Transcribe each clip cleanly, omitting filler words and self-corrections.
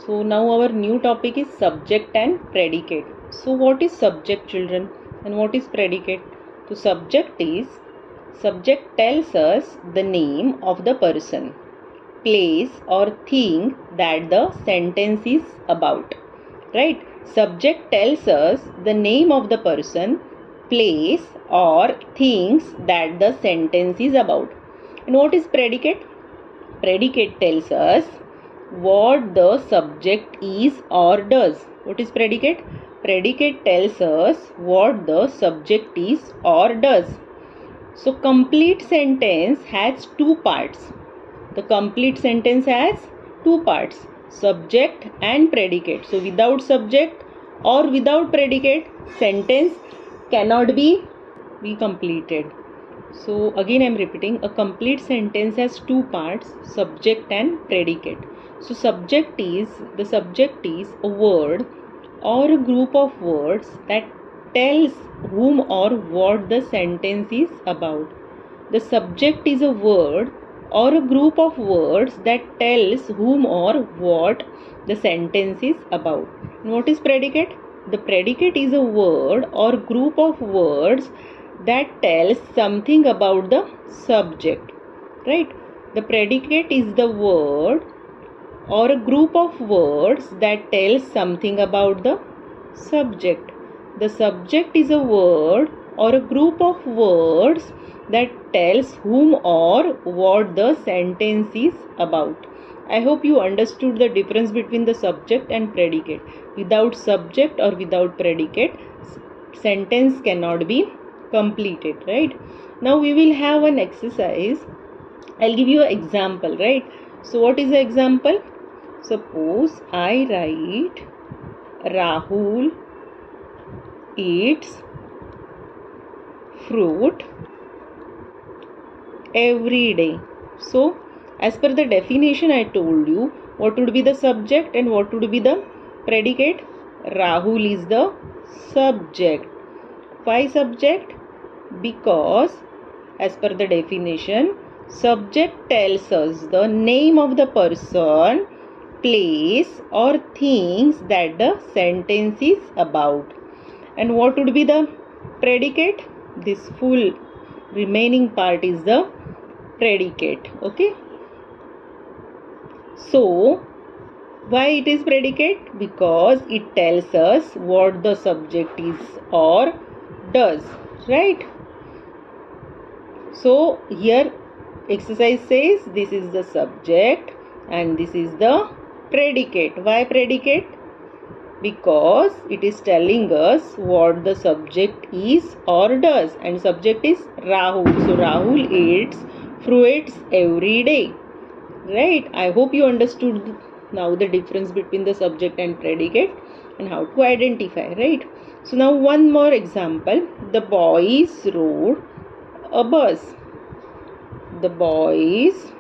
So now our new topic is subject and predicate. So what is subject, children, and what is predicate? So subject tells us the name of the person, place or thing that the sentence is about. Right? Subject tells us the name of the person, place or things that the sentence is about. And what is predicate? Predicate tells us what the subject is or does. What is predicate? Predicate tells us what the subject is or does. So complete sentence has two parts. The complete sentence has two parts, subject and predicate. So without subject or without predicate, sentence cannot be completed. So again I am repeating, a complete sentence has two parts, subject and predicate. So the subject is a word or a group of words that tells whom or what the sentence is about. The subject is a word or a group of words that tells whom or what the sentence is about. And what is predicate? The predicate is a word or group of words that tells something about the subject. Right? The predicate is the word or a group of words that tells something about the subject. The subject is a word or a group of words that tells whom or what the sentence is about. I hope you understood the difference between the subject and predicate. Without subject or without predicate, sentence cannot be completed, right? Now we will have an exercise. I'll give you an example, right? So what is the example? Suppose I write Rahul eats fruit every day. So as per the definition I told you, what would be the subject and what would be the predicate? Rahul is the subject. Why subject? Because as per the definition, subject tells us the name of the person, place or things that the sentence is about. And what would be the predicate? This full remaining part is the predicate. Okay. So why it is predicate? Because it tells us what the subject is or does. Right? So here exercise says this is the subject and this is the predicate. Why predicate? Because it is telling us what the subject is or does, and subject is Rahul. So Rahul eats fruits every day. Right? I hope you understood now the difference between the subject and predicate and how to identify. Right? So now one more example. The boys rode a bus. The boys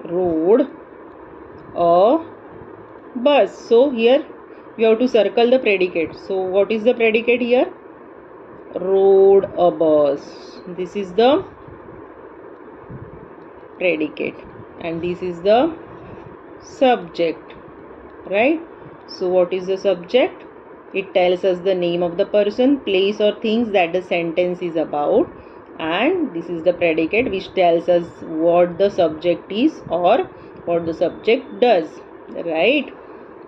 rode a bus. So here you have to circle the predicate. So what is the predicate here? Rode a bus. This is the predicate and this is the subject. Right? So what is the subject? It tells us the name of the person, place or things that the sentence is about, and this is the predicate which tells us what the subject is or what the subject does. Right?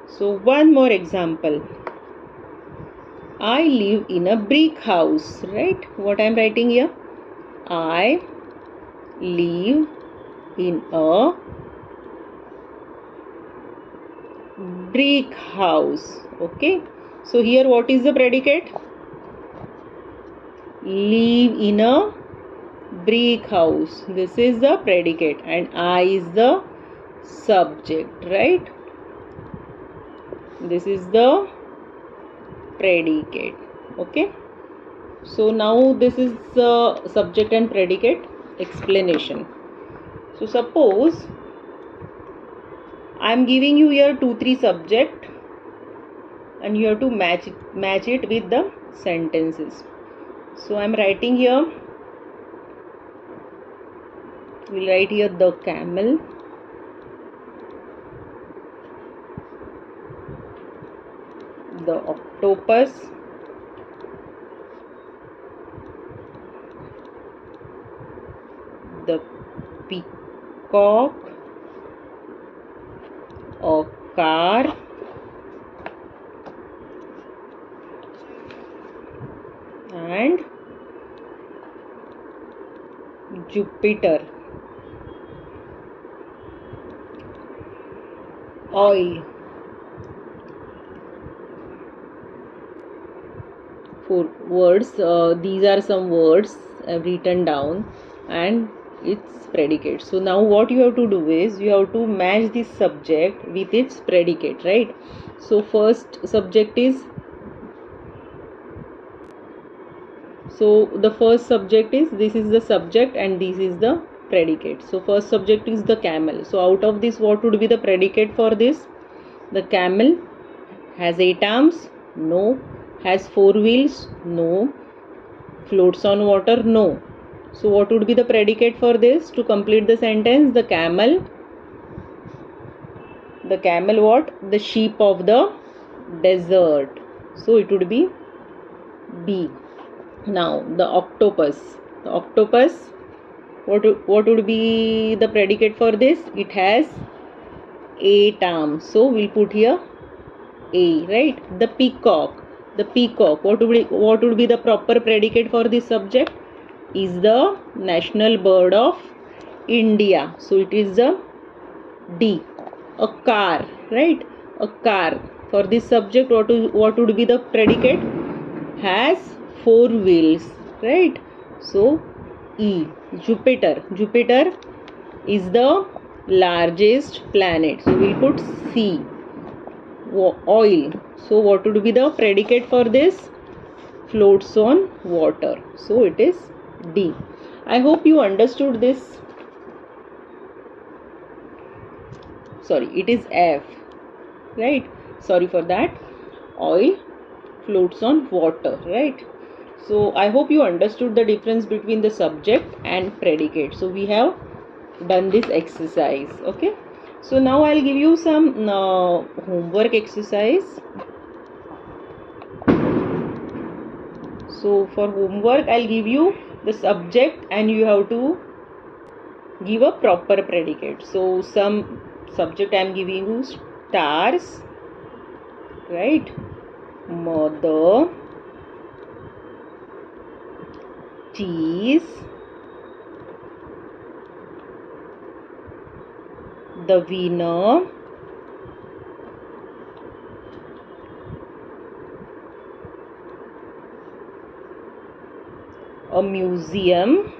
So one more example. I live in a brick house. Right? What I am writing here? I live in a brick house. Okay. So here what is the predicate? Live in a brick house. This is the predicate and I is the subject, right? This is the predicate. Okay. So now this is the subject and predicate explanation. So suppose I am giving you here 2-3 subject and you have to match it with the sentences. So I am writing here We'll write here the camel, the octopus, the peacock, a car, and Jupiter. Oil. Four words. These are some words I've written down, and its predicate. So now what you have to do is you have to match this subject with its predicate, right? So first subject is, so the first subject is, this is the subject and this is the predicate. So first subject is the camel. So out of this, what would be the predicate for this? The camel has 8 arms? No. Has 4 wheels? No. Floats on water? No. So what would be the predicate for this to complete the sentence? The camel what? The sheep of the desert. So it would be B. Now the octopus. The octopus, what would be the predicate for this? It has 8 arms. So we'll put here A, right? The peacock. What would be the proper predicate for this subject? Is the national bird of India. So it is the D. A car, right? A car. For this subject, what would be the predicate? Has 4 wheels, right? So E. Jupiter. Jupiter is the largest planet. So we put C. Oil. So what would be the predicate for this? Floats on water. So it is D. I hope you understood this. Sorry, it is F, right? Sorry for that. Oil floats on water, right? So I hope you understood the difference between the subject and predicate. So we have done this exercise. Okay, so now I'll give you some homework exercise. So for homework, I'll give you the subject and you have to give a proper predicate. So some subject I am giving you: stars, right? Mother, cheese, the winner, a museum,